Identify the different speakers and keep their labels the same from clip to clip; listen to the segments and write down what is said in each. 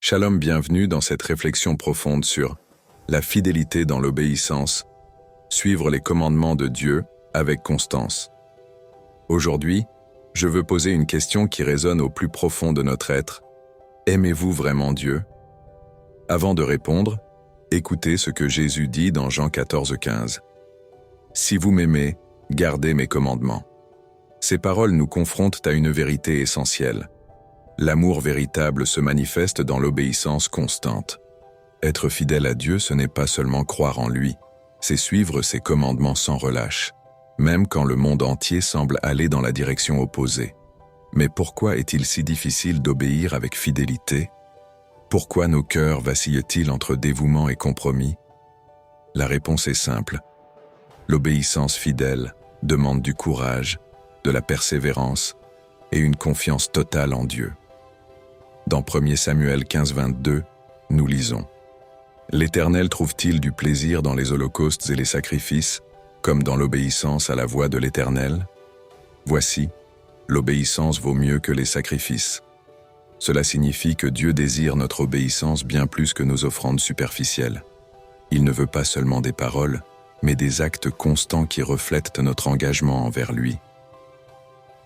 Speaker 1: Shalom, bienvenue dans cette réflexion profonde sur la fidélité dans l'obéissance, suivre les commandements de Dieu avec constance. Aujourd'hui, je veux poser une question qui résonne au plus profond de notre être. Aimez-vous vraiment Dieu? Avant de répondre, écoutez ce que Jésus dit dans Jean 14,15. Si vous m'aimez, gardez mes commandements. Ces paroles nous confrontent à une vérité essentielle. L'amour véritable se manifeste dans l'obéissance constante. Être fidèle à Dieu, ce n'est pas seulement croire en lui, c'est suivre ses commandements sans relâche, même quand le monde entier semble aller dans la direction opposée. Mais pourquoi est-il si difficile d'obéir avec fidélité? Pourquoi nos cœurs vacillent-ils entre dévouement et compromis? La réponse est simple. L'obéissance fidèle demande du courage, de la persévérance et une confiance totale en Dieu. Dans 1 Samuel 15-22, nous lisons « L'Éternel trouve-t-il du plaisir dans les holocaustes et les sacrifices, comme dans l'obéissance à la voix de l'Éternel? Voici, l'obéissance vaut mieux que les sacrifices. » Cela signifie que Dieu désire notre obéissance bien plus que nos offrandes superficielles. Il ne veut pas seulement des paroles, mais des actes constants qui reflètent notre engagement envers lui.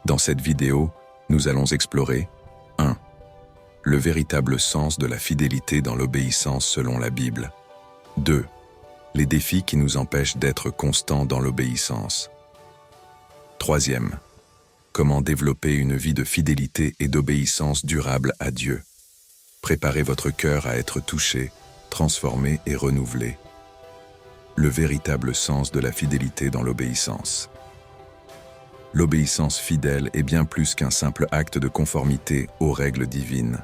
Speaker 1: Dans cette vidéo, nous allons explorer 1. Le véritable sens de la fidélité dans l'obéissance selon la Bible. 2. Les défis qui nous empêchent d'être constants dans l'obéissance. 3. Comment développer une vie de fidélité et d'obéissance durable à Dieu. Préparez votre cœur à être touché, transformé et renouvelé. Le véritable sens de la fidélité dans l'obéissance. L'obéissance fidèle est bien plus qu'un simple acte de conformité aux règles divines.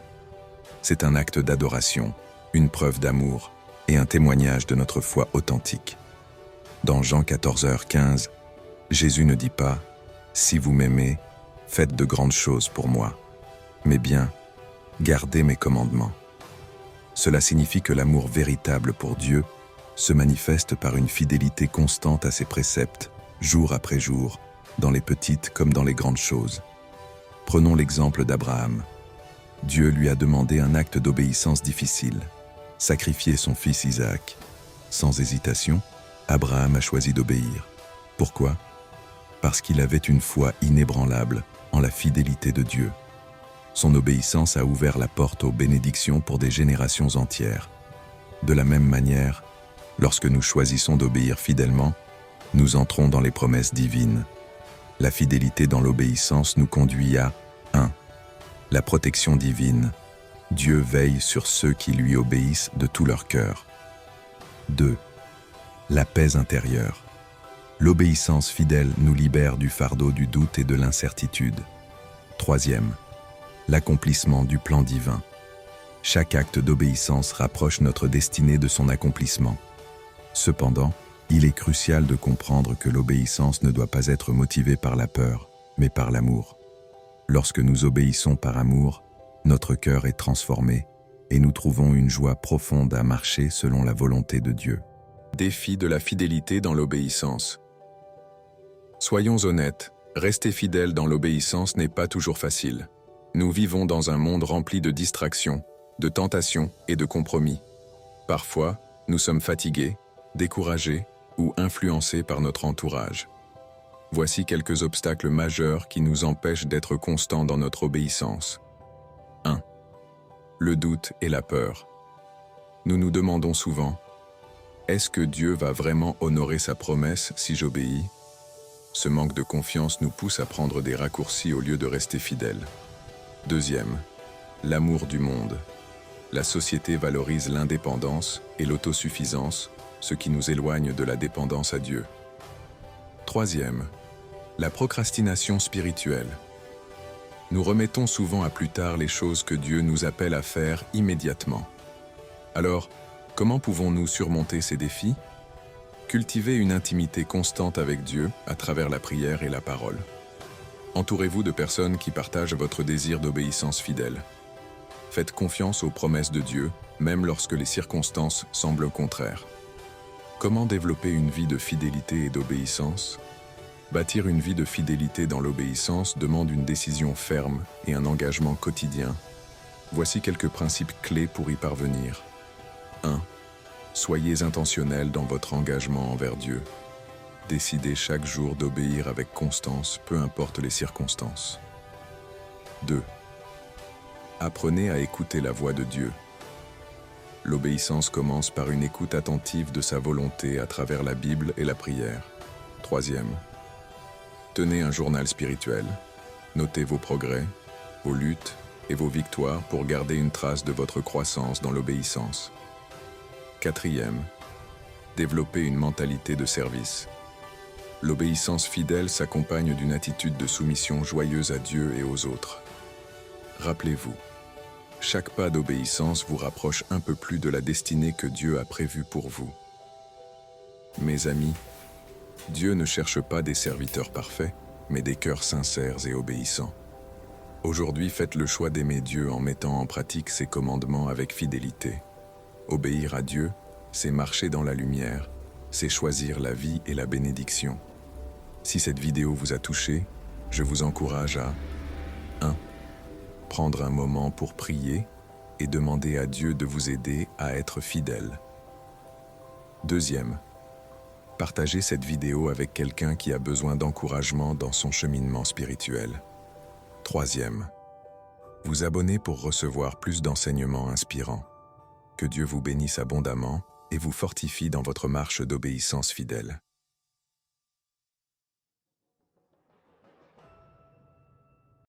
Speaker 1: C'est un acte d'adoration, une preuve d'amour et un témoignage de notre foi authentique. Dans Jean 14h15, Jésus ne dit pas « Si vous m'aimez, faites de grandes choses pour moi », mais bien « Gardez mes commandements ». Cela signifie que l'amour véritable pour Dieu se manifeste par une fidélité constante à ses préceptes, jour après jour, dans les petites comme dans les grandes choses. Prenons l'exemple d'Abraham. Dieu lui a demandé un acte d'obéissance difficile, sacrifier son fils Isaac. Sans hésitation, Abraham a choisi d'obéir. Pourquoi? Parce qu'il avait une foi inébranlable en la fidélité de Dieu. Son obéissance a ouvert la porte aux bénédictions pour des générations entières. De la même manière, lorsque nous choisissons d'obéir fidèlement, nous entrons dans les promesses divines. La fidélité dans l'obéissance nous conduit à 1. La protection divine. Dieu veille sur ceux qui lui obéissent de tout leur cœur. 2. La paix intérieure. L'obéissance fidèle nous libère du fardeau du doute et de l'incertitude. 3. L'accomplissement du plan divin. Chaque acte d'obéissance rapproche notre destinée de son accomplissement. Cependant, il est crucial de comprendre que l'obéissance ne doit pas être motivée par la peur, mais par l'amour. Lorsque nous obéissons par amour, notre cœur est transformé et nous trouvons une joie profonde à marcher selon la volonté de Dieu. Défi de la fidélité dans l'obéissance. Soyons honnêtes, rester fidèle dans l'obéissance n'est pas toujours facile. Nous vivons dans un monde rempli de distractions, de tentations et de compromis. Parfois, nous sommes fatigués, découragés ou influencés par notre entourage. Voici quelques obstacles majeurs qui nous empêchent d'être constants dans notre obéissance. 1. Le doute et la peur. Nous nous demandons souvent, est-ce que Dieu va vraiment honorer sa promesse si j'obéis? Ce manque de confiance nous pousse à prendre des raccourcis au lieu de rester fidèles. 2. L'amour du monde. La société valorise l'indépendance et l'autosuffisance, ce qui nous éloigne de la dépendance à Dieu. 3. La procrastination spirituelle. Nous remettons souvent à plus tard les choses que Dieu nous appelle à faire immédiatement. Alors, comment pouvons-nous surmonter ces défis? Cultivez une intimité constante avec Dieu à travers la prière et la parole. Entourez-vous de personnes qui partagent votre désir d'obéissance fidèle. Faites confiance aux promesses de Dieu, même lorsque les circonstances semblent contraires. Comment développer une vie de fidélité et d'obéissance? Bâtir une vie de fidélité dans l'obéissance demande une décision ferme et un engagement quotidien. Voici quelques principes clés pour y parvenir. 1. Soyez intentionnel dans votre engagement envers Dieu. Décidez chaque jour d'obéir avec constance, peu importe les circonstances. 2. Apprenez à écouter la voix de Dieu. L'obéissance commence par une écoute attentive de sa volonté à travers la Bible et la prière. 3. Tenez un journal spirituel. Notez vos progrès, vos luttes et vos victoires pour garder une trace de votre croissance dans l'obéissance. 4. Développez une mentalité de service. L'obéissance fidèle s'accompagne d'une attitude de soumission joyeuse à Dieu et aux autres. Rappelez-vous, chaque pas d'obéissance vous rapproche un peu plus de la destinée que Dieu a prévue pour vous. Mes amis, Dieu ne cherche pas des serviteurs parfaits, mais des cœurs sincères et obéissants. Aujourd'hui, faites le choix d'aimer Dieu en mettant en pratique ses commandements avec fidélité. Obéir à Dieu, c'est marcher dans la lumière, c'est choisir la vie et la bénédiction. Si cette vidéo vous a touché, je vous encourage à 1. Prendre un moment pour prier et demander à Dieu de vous aider à être fidèle. 2. Partagez cette vidéo avec quelqu'un qui a besoin d'encouragement dans son cheminement spirituel. 3. Vous abonner pour recevoir plus d'enseignements inspirants. Que Dieu vous bénisse abondamment et vous fortifie dans votre marche d'obéissance fidèle.